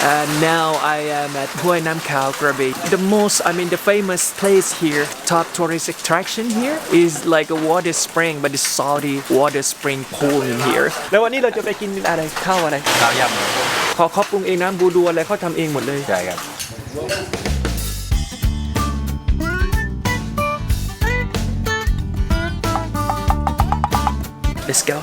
Now I am at Hoi Nam Khao Krabi. The famous place here, top tourist attraction here is like a water spring, but it's salty water spring pool in here. แล้ววันนี้เราจะไปกินอะไรข้าวอะไรข้าวยำเขาปรุงเองน้ำบูดูอะไรเขาทำเองหมดเลยใช่ครับ Let's go.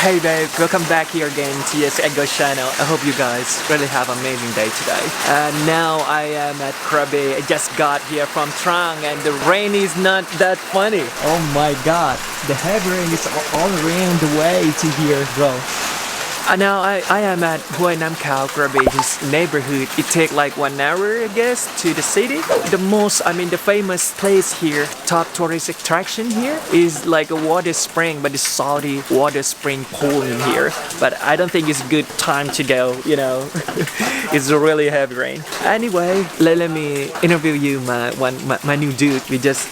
Hey babe, welcome back here again to yesigo channel. I hope you guys really have an amazing day today. Now I am at Krabi. I just got here from Trang and the rain is not that funny. Oh my god, the heavy rain is all around the way to here, bro. Now I am at Hoi Nam Khao Krabi, his neighborhood. It takes like 1 hour, I guess, to the city. The famous place here, top tourist attraction here is like a water spring, but it's salty water spring pool in here. But I don't think it's a good time to go, you know. It's really heavy rain. Anyway, let me interview you, my new dude.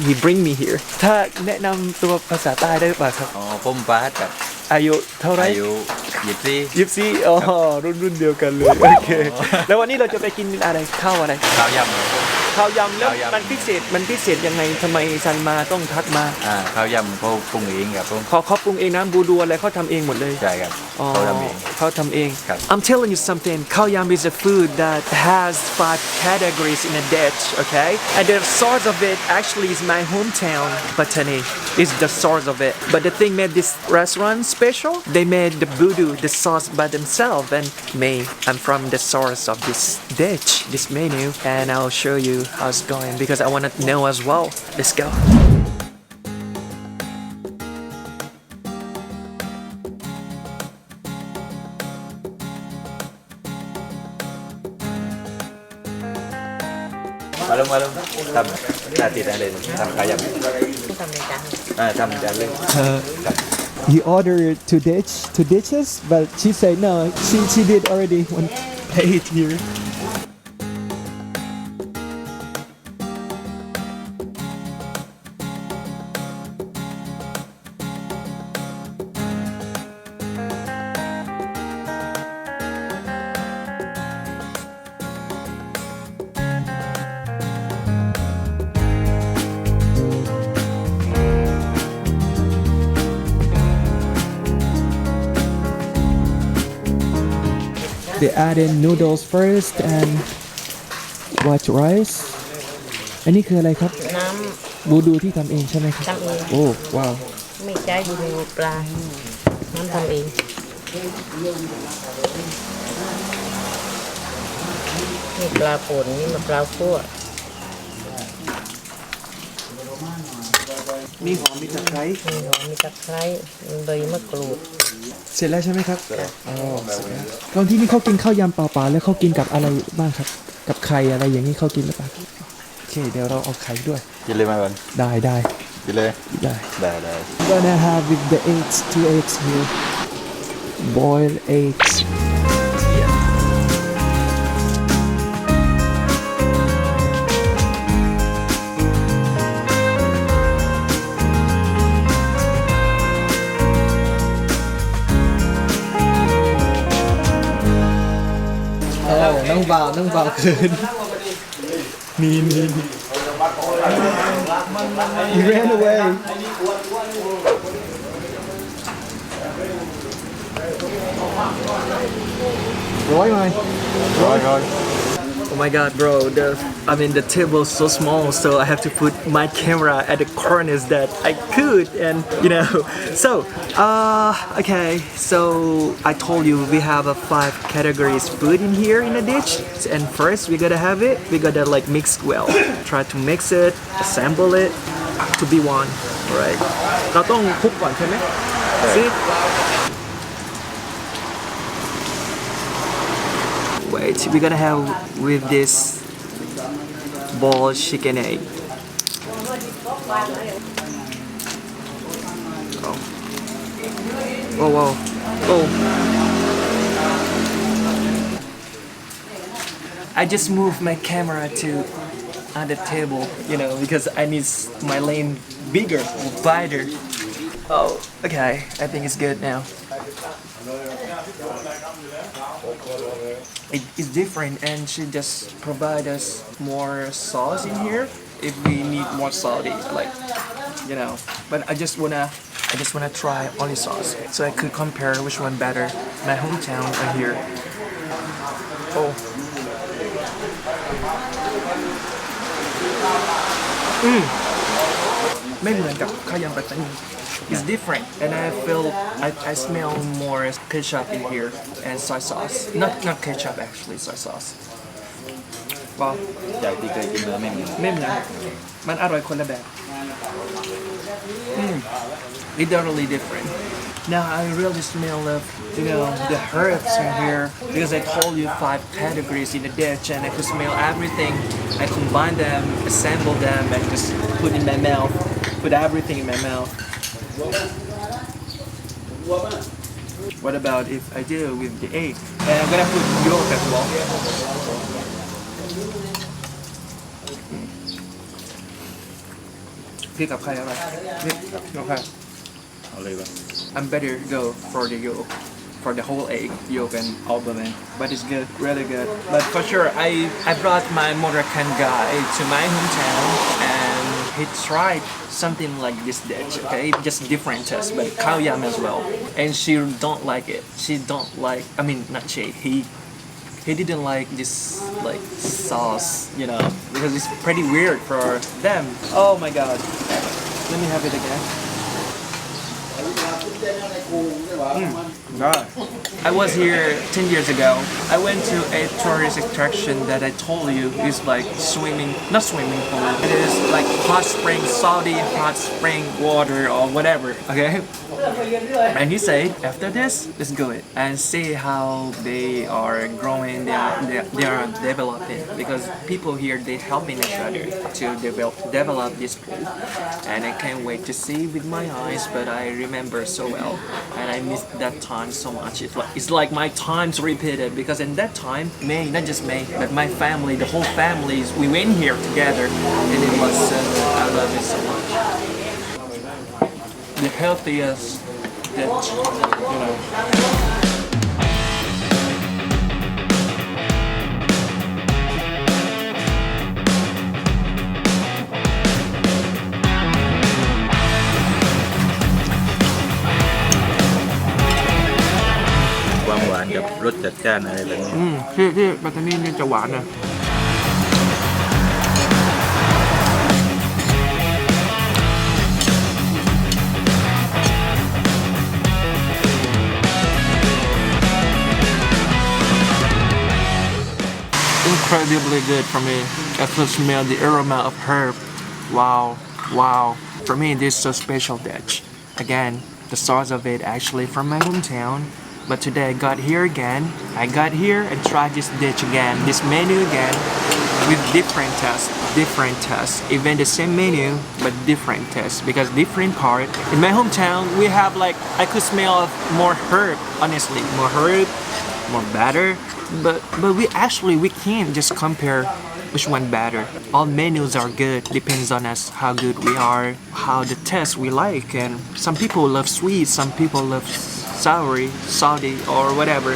He bring me here. ถ้าแนะนำตัวภาษาใต้ได้ป่ะครับผมบาสครับอายุเท่าไหร่อายุ24อ๋อรุ่นเดียวกันเลยโอเคแล้ววันนี้เราจะไปกินอะไรข้าวอะไรข้าวยำแล้วมันพิเศษยังไงทำไมซันมาต้องทักมาข้าวยำเขาปรุงเองครับเขาปรุงเองน้ำบูดูอะไรเขาทำเองหมดเลยใช่ครับเขาทำเองครับ I'm telling you something Khao Yum is a food that has 5 categories in a dish okay and the source of it actually is my hometown Pattani is the source of it but the thing made this restaurant special they made the voodoo the sauce by themselves and I'm from the source of this dish this menu and I'll show you how it's going because I want to know as well let's goมาลงทำหน้าที่ได้เลยทำข้าวยำทำจานเลย He ordered two dishes but she said no she did already one plate here They add in noodles first and white rice อันนี้คืออะไรครับน้ำบูดูที่ทำเองใช่ไหมครับทำเองโอ้ว้าวไม่ใช่บูดูปลาน้ำทำเองนี่ปลาป่นนี่มะพร้าวคั่วมีหอมมีตะไคร้ใบมะกรูดเสร็จแล้วใช่ไหมครับอ๋อเสร็จแล้วตอนที่นี่เขากินข้าวยำเปล่าๆแล้วเขากินกับอะไรบ้างครับกับไข่อะไรอย่างนี้เขากินหรือเปล่าโอเคเดี๋ยวเราเอาไข่ด้วยกินเลยไหมวันได้กินเลยได้ Gonna have with the eggs 2 eggs here boiled eggsน้องบ่าวคืนมี He ran away ร้อยOh my god bro the table is so small so I have to put my camera at the corners that I could and so okay so I told you we have a 5 categories food in here in a dish and first we gotta have it we gotta like mix well try to mix it assemble it to be one alright เราต้องคลุกก่อนใช่ไหม See Wait, we're gonna have with this boiled chicken egg. Oh. I just moved my camera to on the table, you know, because I need my lane bigger or wider. Oh, okay. I think it's good now. It's different, and she just provide us more sauce in here if we need more salty, like, you know. But I just wanna try only sauce, so I could compare which one better, my hometown or here. Oh. Mm. ไม่เหมือนกับข้าวยำปัตตานี It's different, and I feel I smell more ketchup in here and soy sauce. Not ketchup actually, soy sauce. Wow. จากที่เคยกินมาไม่เหมือน ไม่เหมือนมันอร่อยคนละแบบ It's totally different. Now I really smell of, you know, the herbs in here because I told you 5 categories in the dish, and I could smell everything. I combine them, assemble them, and just put in my mouth. Put everything in my mouth. What about if I do with the egg? And I'm gonna put yolk as well. Pick up ใครอะไร Okay. เอาเลยวะ I'm better go for the yolk, for the whole egg, yolk and albumin. But it's good, really good. But for sure, I brought my Moroccan guy to my hometown, and he tried something like this dish. Okay, just different taste, but Khao Yum as well. And she don't like it. She don't like. I mean, not she. He didn't like this like sauce, you know, because it's pretty weird for them. Oh my god. Let me have it again. I was here 10 years ago. I went to a tourist attraction that I told you is like not swimming pool. It is like hot spring, salty hot spring water or whatever, okay? And he said, after this, let's go it and see how they are growing, they are developing, because people here, they helping each other to develop this pool. And I can't wait to see with my eyes, but I remember so well. And I missed that time so much. It's like my time's repeated, because in that time, not just me, but my family, the whole families, we went here together, and it was, I love it so much. The healthiest dish, you know. ความหวานกับรสจัดจ้านอะไรแบบนี้ ที่ปัตตานีเนี่ยจะหวานนะ Incredibly good for me. I could smell the aroma of herb. Wow. For me, this is a special dish. Again, the source of it actually from my hometown. But today I got here again. I got here and tried this dish again, this menu again, with different tests. Even the same menu, but different tests. Because different part. In my hometown, we have like, I could smell of more herb, honestly. More herb, more batter. But we can't just compare which one better. All menus are good, depends on us how good we are, how the taste we like. And some people love sweet, some people love soury, salty, or whatever.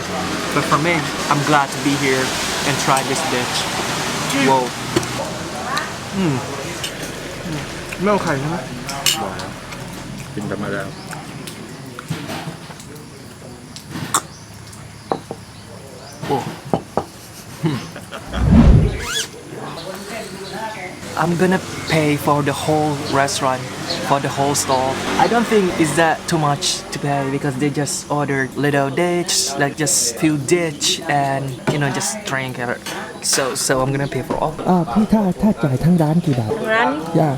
But for me, I'm glad to be here and try this dish. Whoa. ไม่เอาไข่ใช่ไหม หวานกินธรรมดา I'm gonna pay for the whole restaurant, for the whole stall. I don't think it's that too much to pay because they just ordered little dish, like just few dish and you know just drink. So I'm gonna pay for all. พี่ถ้าจ่ายทั้งร้านกี่บาท ร้าน ย่า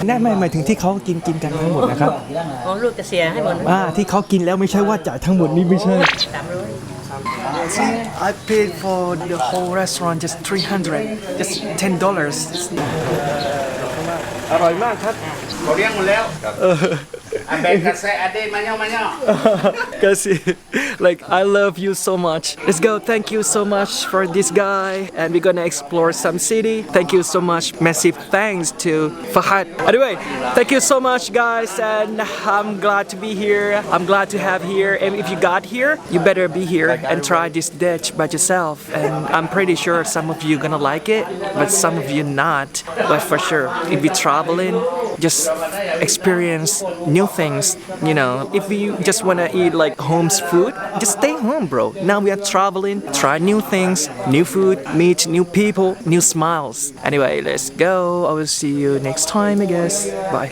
นั่นไม่หมายถึงที่เขากินกันทั้งหมดนะครับ ของลูกจะเสียให้หมดนะ ที่เขากินแล้วไม่ใช่ว่าจ่ายทั้งหมดนี่ไม่ใช่ See, I paid for the whole restaurant just $300, just $10. อร่อยมากครับเขาเลี้ยงหมดแล้ว Cause like I love you so much. Let's go. Thank you so much for this guy, and we're gonna explore some city. Thank you so much. Massive thanks to Fahad. Anyway, thank you so much, guys, and I'm glad to be here. I'm glad to have here. And if you got here, you better be here and try this dish by yourself. And I'm pretty sure some of you gonna like it, but some of you not. But for sure, if you're traveling, just experience new things. You know, if you just wanna eat like home's food, just stay home, bro. Now we are traveling, try new things, new food, meet new people, new smiles. Anyway, let's go. I will see you next time, I guess. Bye.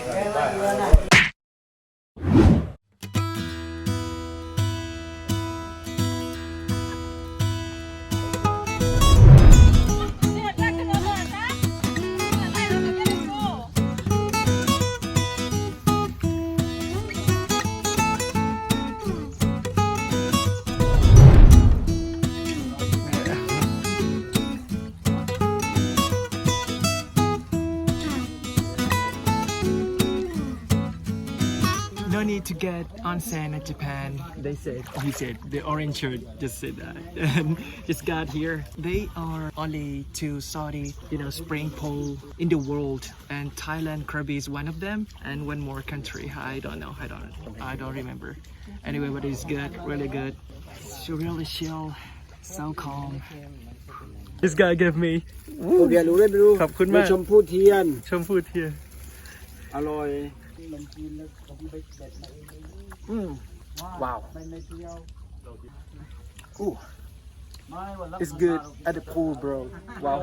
No need to get onsen in Japan. He said, the orange shirt just said that. And just got here. They are only two Saudi, spring pool in the world. And Thailand, Krabi is one of them. And one more country. I don't remember. Anyway, but it's good, really good. It's really chill, so calm. This guy gave me เรียนรู้ได้รู้ ขอบคุณมาก ชมพู่เทียน ชมพูเทียน อร่อย Wow. Ooh. It's good at the pool, bro. Wow.